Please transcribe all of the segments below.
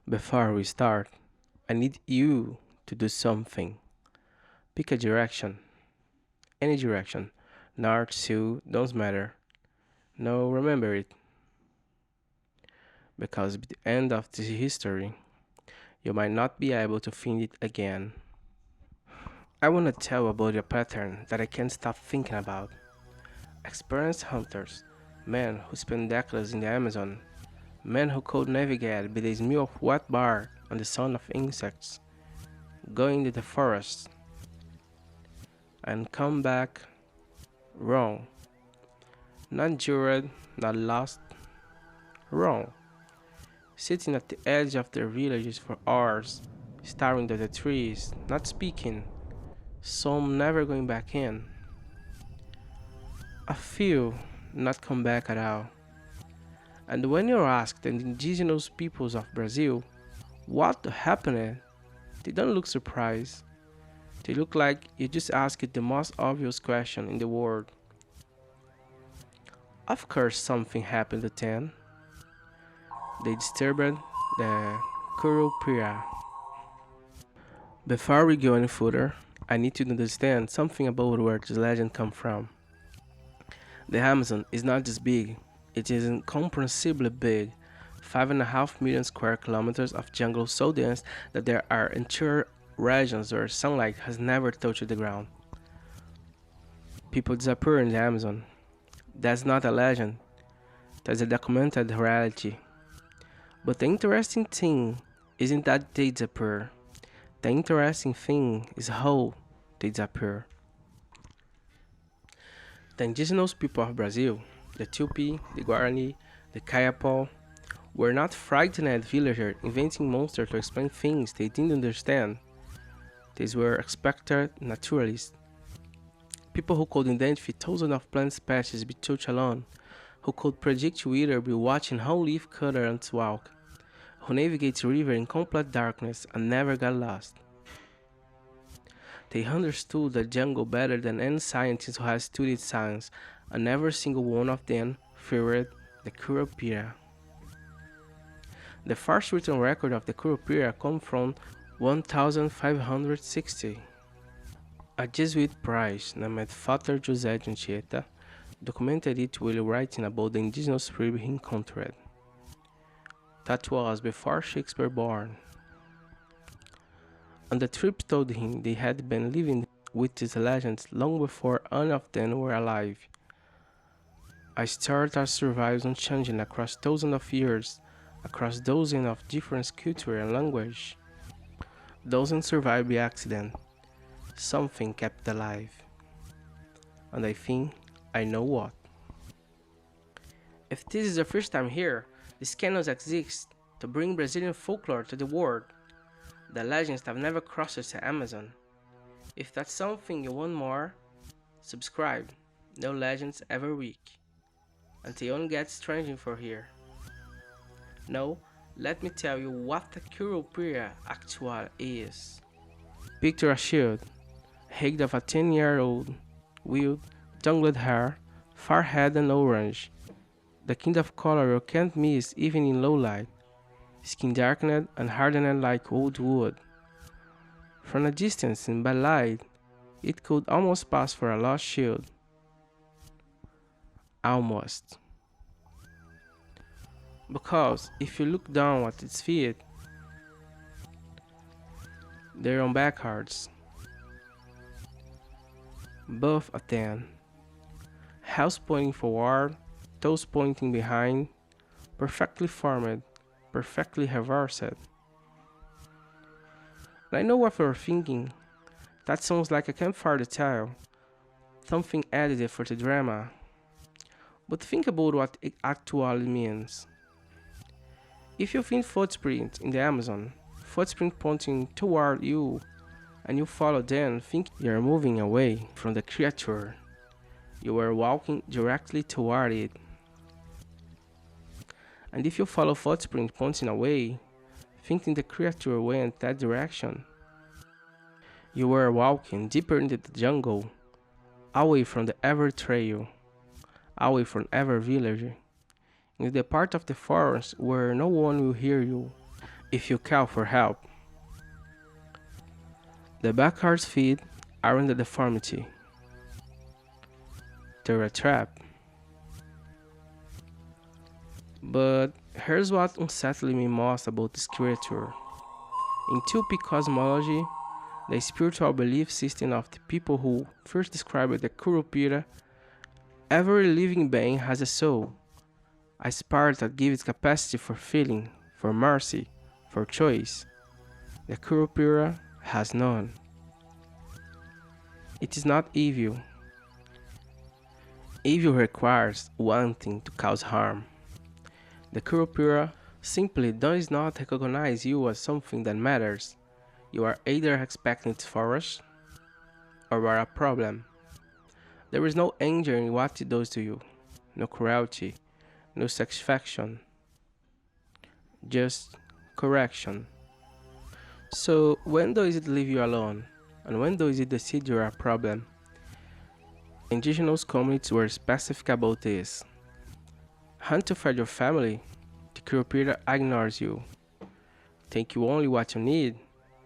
Before we start, I need you to do something. Pick a direction, any direction. North, south, don't matter. No, remember it, because at the end of this history, you might not be able to find it again. I want to tell about a pattern that I can't stop thinking about. Experienced hunters, men who spend decades in the Amazon, men who could navigate with a smell of wet bark and the sound of insects, go into the forest and come back wrong. Not jured, not lost, wrong. Sitting at the edge of their villages for hours, staring at the trees, not speaking, some never going back in. A few not come back at all. And when you ask the indigenous peoples of Brazil what happened, they don't look surprised. They look like you just asked the most obvious question in the world. Of course something happened to them. They disturbed the Curupira. Before we go any further, I need to understand something about where this legend comes from. The Amazon is not just big, it is incomprehensibly big. 5.5 million square kilometers of jungle so dense that there are entire regions where sunlight has never touched the ground. People disappear in the Amazon. That's not a legend, that's a documented reality. But the interesting thing isn't that they disappear. The interesting thing is how they disappear. The indigenous people of Brazil, the Tupi, the Guarani, the Kayapó, were not frightened villagers inventing monsters to explain things they didn't understand. These were expected naturalists. People who could identify thousands of plant species by touch alone, who could predict weather by watching how leaf cutter ants walk, who navigate river in complete darkness and never got lost. They understood the jungle better than any scientist who has studied science, and every single one of them feared the Curupira. The first written record of the Curupira comes from 1560. A Jesuit priest named Father José de Anchieta documented it while writing about the indigenous tribe he encountered. That was before Shakespeare born. And the tribes told him they had been living with these legends long before any of them were alive. A story that survives unchanging across thousands of years, across dozens of different cultures and languages. Doesn't survive by accident. Something kept it alive. And I think I know what. If this is the first time here, this channel exists to bring Brazilian folklore to the world. The legends have never crossed the Amazon. If that's something you want more, subscribe. No legends every week. Until one gets strange for here. Now, let me tell you what the Curupira actually is. Picture a shield, head of a 10-year-old, with tangled hair, forehead and orange. The kind of color you can't miss even in low light. Skin darkened and hardened like old wood. From a distance in bad light, it could almost pass for a lost shield. Almost. Because if you look down at its feet, they're on backwards. Both of them. Heels pointing forward, toes pointing behind, perfectly formed, perfectly reversed. And I know what you're thinking. That sounds like a campfire detail, something added for the drama. But think about what it actually means. If you find footprints in the Amazon, footprint pointing toward you, and you follow them, think you're moving away from the creature. You are walking directly toward it. And if you follow footprint pointing away, thinking the creature went that direction, you were walking deeper into the jungle, away from the every trail, away from every village, in the part of the forest where no one will hear you, if you call for help. The backwards feet aren't a deformity, they're a trap. But here's what unsettles me most about this creature. In Tupi cosmology, the spiritual belief system of the people who first described the Curupira, every living being has a soul, a spark that gives capacity for feeling, for mercy, for choice. The Curupira has none. It is not evil. Evil requires wanting to cause harm. The Curupira simply does not recognize you as something that matters. You are either expecting its force or are a problem. There is no anger in what it does to you, no cruelty, no satisfaction, just correction. So, when does it leave you alone? And when does it decide you're a problem? Indigenous communities were specific about this. Hunt to feed your family, the Curupira ignores you. Think you only what you need,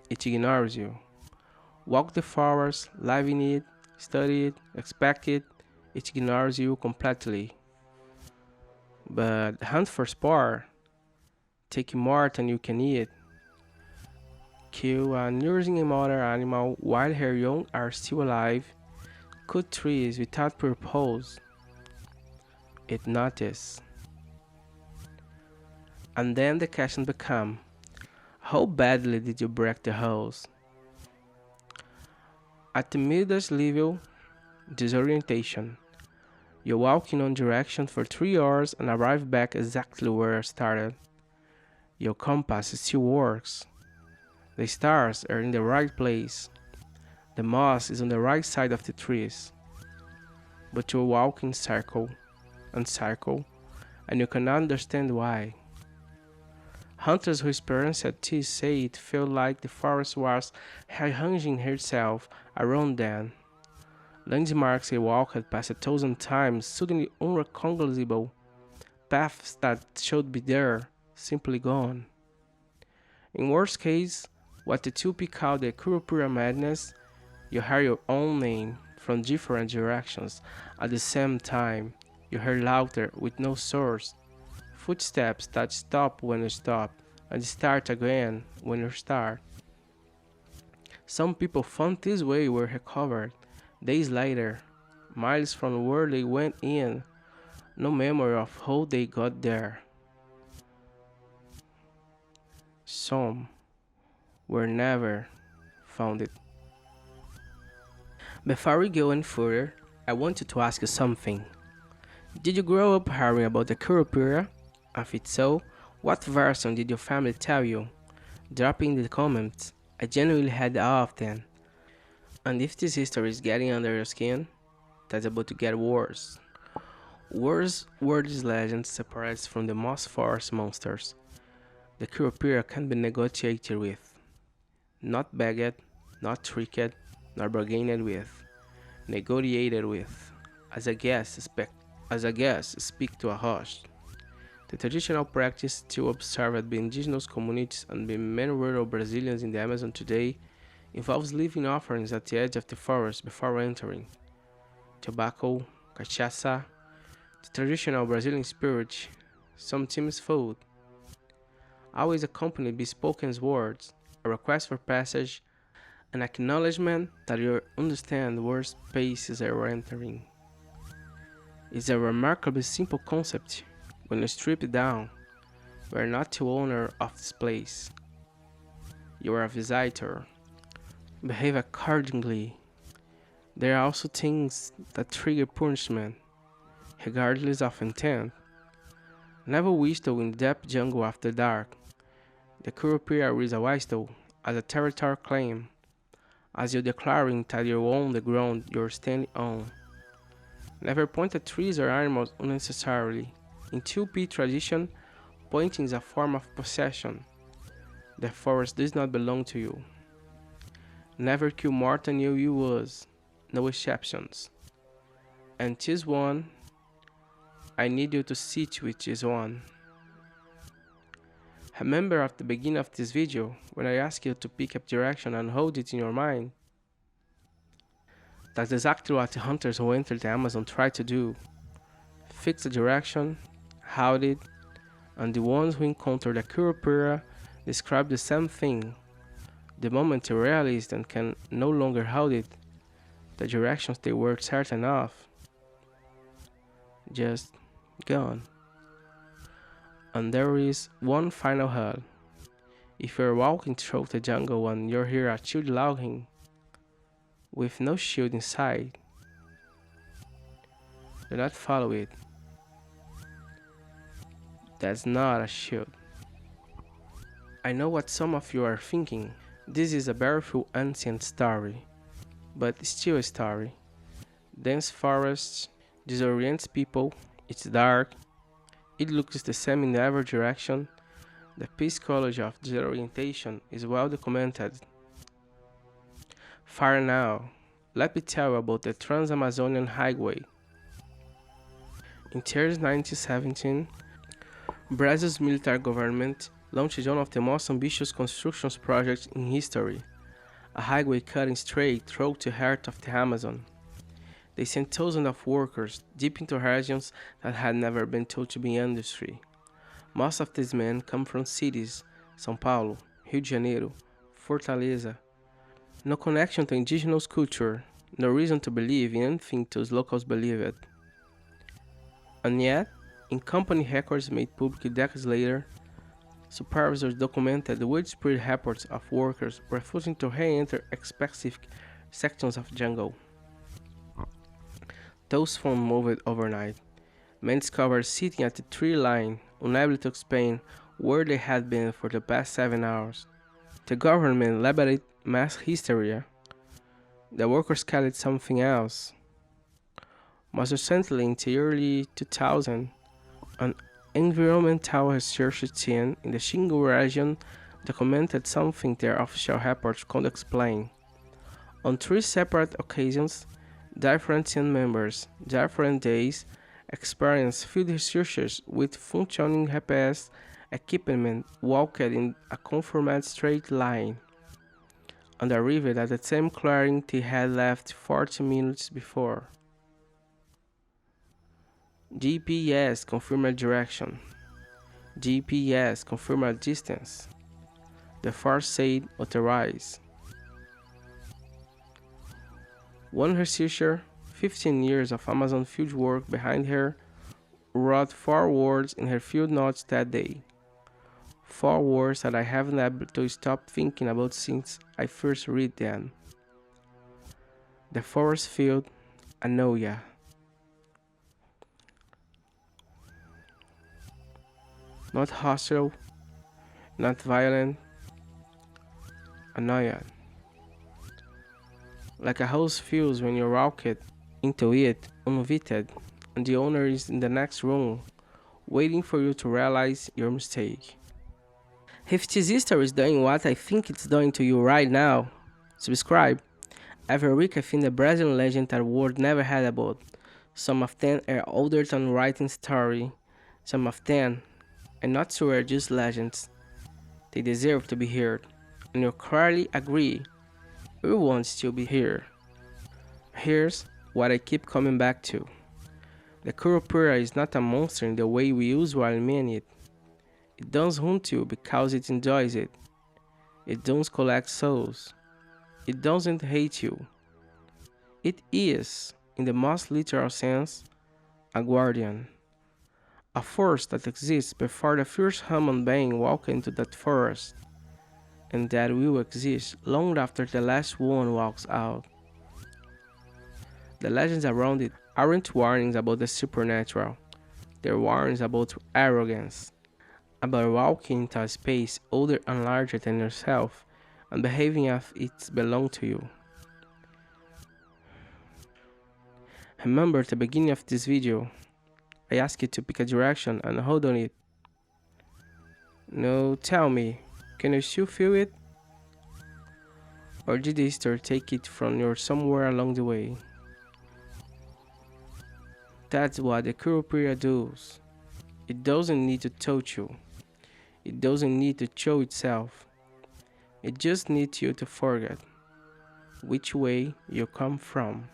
it ignores you. Walk the forest, live in it, study it, expect it, it ignores you completely. But hunt for sport, take more than you can eat. Kill a nursing mother animal while her young are still alive. Cut trees without purpose. It notices. And then the question becomes, how badly did you break the holes? At the middle level, disorientation. You walk in one direction for 3 hours and arrive back exactly where you started. Your compass still works. The stars are in the right place. The moss is on the right side of the trees. But you walk in circle and circle, and you cannot understand why. Hunters who experienced this say it felt like the forest was rearranging herself around them. Landmarks they walked past 1,000 times, suddenly unrecognizable. Paths that should be there, simply gone. In worst case, what the Tupi call the Curupira madness, you hear your own name from different directions at the same time. You hear louder with no source. Footsteps that stop when you stop and start again when you start. Some people found this way were recovered days later, miles from where they went in, no memory of how they got there. Some were never found it. Before we go any further, I wanted to ask you something. Did you grow up hearing about the Curupira? If it's so, what version did your family tell you? Drop in the comments. I genuinely had all of them. And if this history is getting under your skin, that's about to get worse. Worse were these legends separates from the most forest monsters. The Curupira can be negotiated with. Not begged, not tricked, nor bargained with. Negotiated with. As a guest, speak to a host. The traditional practice still observed by indigenous communities and by many rural Brazilians in the Amazon today involves leaving offerings at the edge of the forest before entering. Tobacco, cachaça, the traditional Brazilian spirit, sometimes food, always accompanied by spoken words, a request for passage, an acknowledgement that you understand where spaces are entering. It's a remarkably simple concept. When you strip it down, you are not the owner of this place. You are a visitor. Behave accordingly. There are also things that trigger punishment, regardless of intent. Never whistle in the deep jungle after dark. The Curupira is a whistle as a territory claim, as you declaring that you own the ground you're standing on. Never point at trees or animals unnecessarily. In Tupi tradition, pointing is a form of possession. The forest does not belong to you. Never kill more than you was, no exceptions. And this one, I need you to sit with this one. Remember at the beginning of this video when I asked you to pick up direction and hold it in your mind? That's exactly what the hunters who entered the Amazon tried to do. Fix the direction, hold it, and the ones who encountered the Curupira described the same thing. The moment they realized and can no longer hold it, the directions they were certain of, just gone. And there is one final hurdle. If you're walking through the jungle and you hear a child logging with no shield inside, do not follow it. That's not a shield. I know what some of you are thinking. This is a beautiful ancient story, but still a story. Dense forests disorients people, it's dark, it looks the same in every direction. The psychology of disorientation is well documented. Far now, let me tell you about the Trans-Amazonian Highway. In 1917, Brazil's military government launched one of the most ambitious construction projects in history, a highway cutting straight through the heart of the Amazon. They sent thousands of workers deep into regions that had never been touched by industry. Most of these men come from cities, São Paulo, Rio de Janeiro, Fortaleza. No connection to indigenous culture, no reason to believe in anything those locals believed. And yet, in company records made public decades later, supervisors documented the widespread reports of workers refusing to re-enter specific sections of jungle. Those found moved overnight. Men discovered sitting at the tree line, unable to explain where they had been for the past 7 hours. The government labeled it mass hysteria. The workers called it something else. Most recently, in the early 2000s, an environmental research team in the Xingu region documented something their official reports couldn't explain. On 3 separate occasions, different team members, different days, experienced field researchers with functioning GPS equipment walked in a conformed straight line, and arrived at the same clearing they had left 40 minutes before. GPS confirmed direction. GPS confirmed distance. The force said authorize. One researcher, 15 years of Amazon field work behind her, wrote 4 words in her field notes that day. 4 words that I haven't been able to stop thinking about since I first read them. The forest field, Anoia. Not hostile, not violent, annoyed. Like a house feels when you walk into it uninvited, and the owner is in the next room, waiting for you to realize your mistake. If this history is doing what I think it's doing to you right now, subscribe. Every week I find a Brazilian legend that world never had about. Some of them are older than writing story. Some of them, I'm not sure, are just legends. They deserve to be heard, and you clearly agree. We won't still be here. Here's what I keep coming back to. The Curupira is not a monster in the way we usually mean it. It doesn't hunt you because it enjoys it. It doesn't collect souls. It doesn't hate you. It is, in the most literal sense, a guardian. A force that exists before the first human being walked into that forest, and that will exist long after the last one walks out. The legends around it aren't warnings about the supernatural, they're warnings about arrogance, about walking into a space older and larger than yourself and behaving as if it belongs to you. Remember at the beginning of this video, I asked you to pick a direction and hold on it. Now tell me, can you still feel it? Or did the history take it from you somewhere along the way? That's what the Curupira does. It doesn't need to touch you. It doesn't need to show itself. It just needs you to forget which way you come from.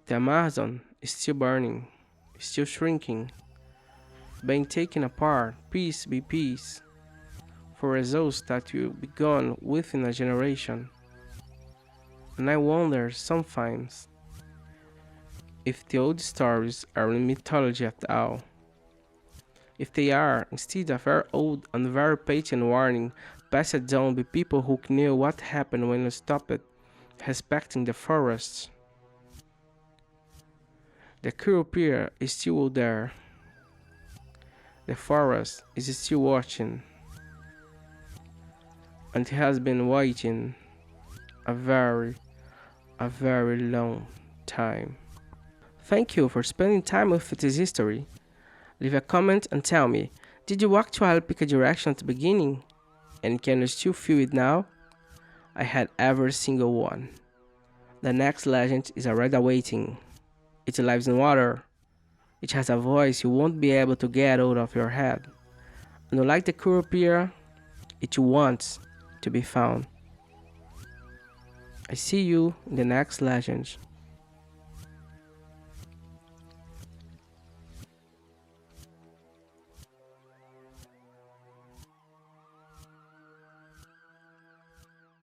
The Amazon is still burning, still shrinking, being taken apart piece by piece for results that will be gone within a generation. And I wonder sometimes if the old stories are in mythology at all. If they are instead a very old and very patent warning passed down by people who knew what happened when you stopped respecting the forests. The Curupira is still there. The forest is still watching. And it has been waiting a very long time. Thank you for spending time with this history. Leave a comment and tell me, did you actually pick a direction at the beginning? And can you still feel it now? I had every single one. The next legend is already awaiting. It lives in water. It has a voice you won't be able to get out of your head. And unlike the Curupira, it wants to be found. I see you in the next legend.